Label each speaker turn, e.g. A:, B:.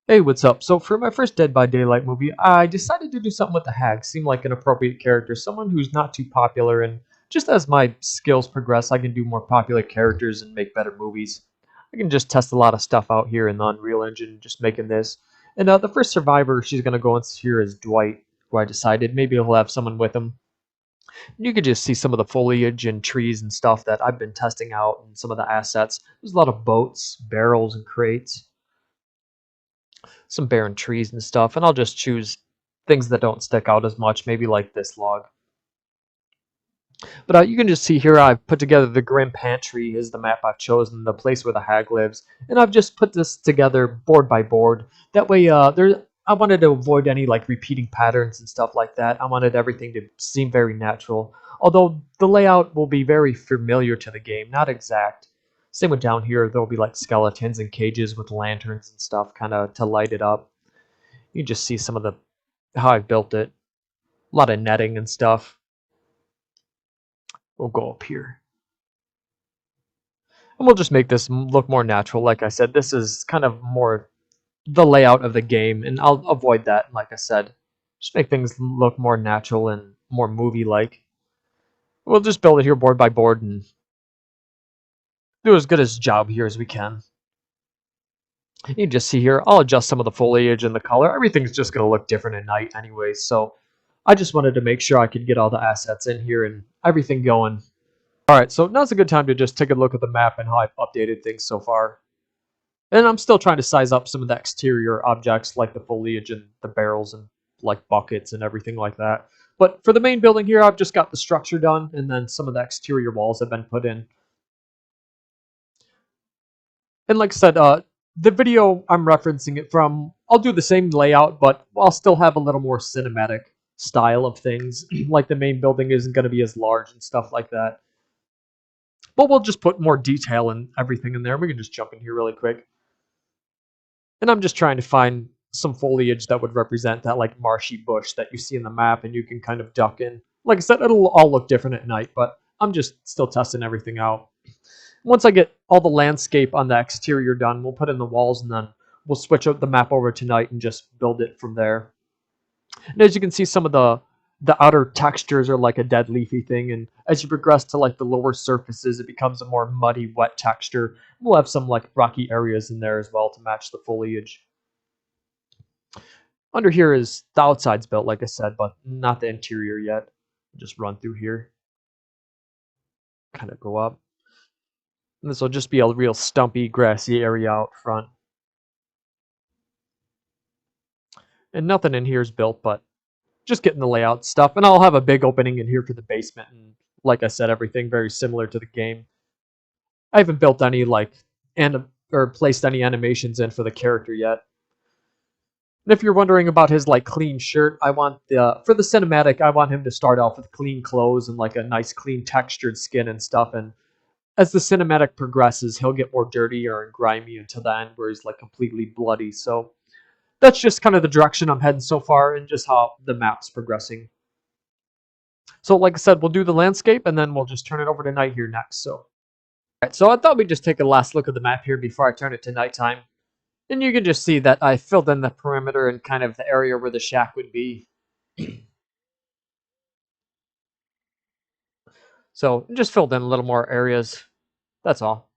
A: Hey, what's up? So for my first Dead by Daylight movie, I decided to do something with the hag. Seemed like an appropriate character, someone who's not too popular, and just as my skills progress, I can do more popular characters and make better movies. I can just test a lot of stuff out here in the Unreal Engine, just making this. And the first survivor she's gonna go into here is Dwight, who I decided maybe he'll have someone with him. And you could just see some of the foliage and trees and stuff that I've been testing out, and some of the assets. There's a lot of boats, barrels, and crates, some barren trees and stuff, and I'll just choose things that don't stick out as much, maybe like this log. But you can just see here I've put together the Grim Pantry is the map I've chosen, the place where the hag lives, and I've just put this together board by board. That way, I wanted to avoid any like repeating patterns and stuff like that. I wanted everything to seem very natural, although the layout will be very familiar to the game, not exact. Same with down here, there'll be like skeletons and cages with lanterns and stuff, kind of to light it up. You can just see some of the how I've built it. A lot of netting and stuff. We'll go up here. And we'll just make this look more natural. Like I said, this is kind of more the layout of the game, and I'll avoid that, like I said. Just make things look more natural and more movie-like. We'll just build it here board by board and do as good a job here as we can. You can just see here, I'll adjust some of the foliage and the color. Everything's just going to look different at night anyway, so I just wanted to make sure I could get all the assets in here and everything going. Alright, so now's a good time to just take a look at the map and how I've updated things so far. And I'm still trying to size up some of the exterior objects like the foliage and the barrels and like buckets and everything like that. But for the main building here, I've just got the structure done and then some of the exterior walls have been put in. And like I said, the video I'm referencing it from, I'll do the same layout, but I'll still have a little more cinematic style of things. Like the main building isn't going to be as large and stuff like that. But we'll just put more detail and everything in there. We can just jump in here really quick. And I'm just trying to find some foliage that would represent that like marshy bush that you see in the map and you can kind of duck in. Like I said, it'll all look different at night, but I'm just still testing everything out. Once I get all the landscape on the exterior done, we'll put in the walls and then we'll switch up the map over to night and just build it from there. And as you can see, some of the outer textures are like a dead leafy thing, and as you progress to like the lower surfaces, it becomes a more muddy, wet texture. We'll have some like rocky areas in there as well to match the foliage. Under here is the outside's built, like I said, but not the interior yet. Just run through here, kind of go up. And this will just be a real stumpy, grassy area out front. And nothing in here is built, but just getting the layout stuff. And I'll have a big opening in here for the basement. And like I said, everything very similar to the game. I haven't built any like or placed any animations in for the character yet. And if you're wondering about his like clean shirt, I want the for the cinematic, I want him to start off with clean clothes and like a nice clean textured skin and stuff. And as the cinematic progresses, he'll get more dirtier and grimy until the end where he's like completely bloody. So that's just kind of the direction I'm heading so far and just how the map's progressing. So like I said, we'll do the landscape and then we'll just turn it over to night here next. So I thought we'd just take a last look at the map here before I turn it to nighttime. And you can just see that I filled in the perimeter and kind of the area where the shack would be. So just filled in a little more areas. That's all.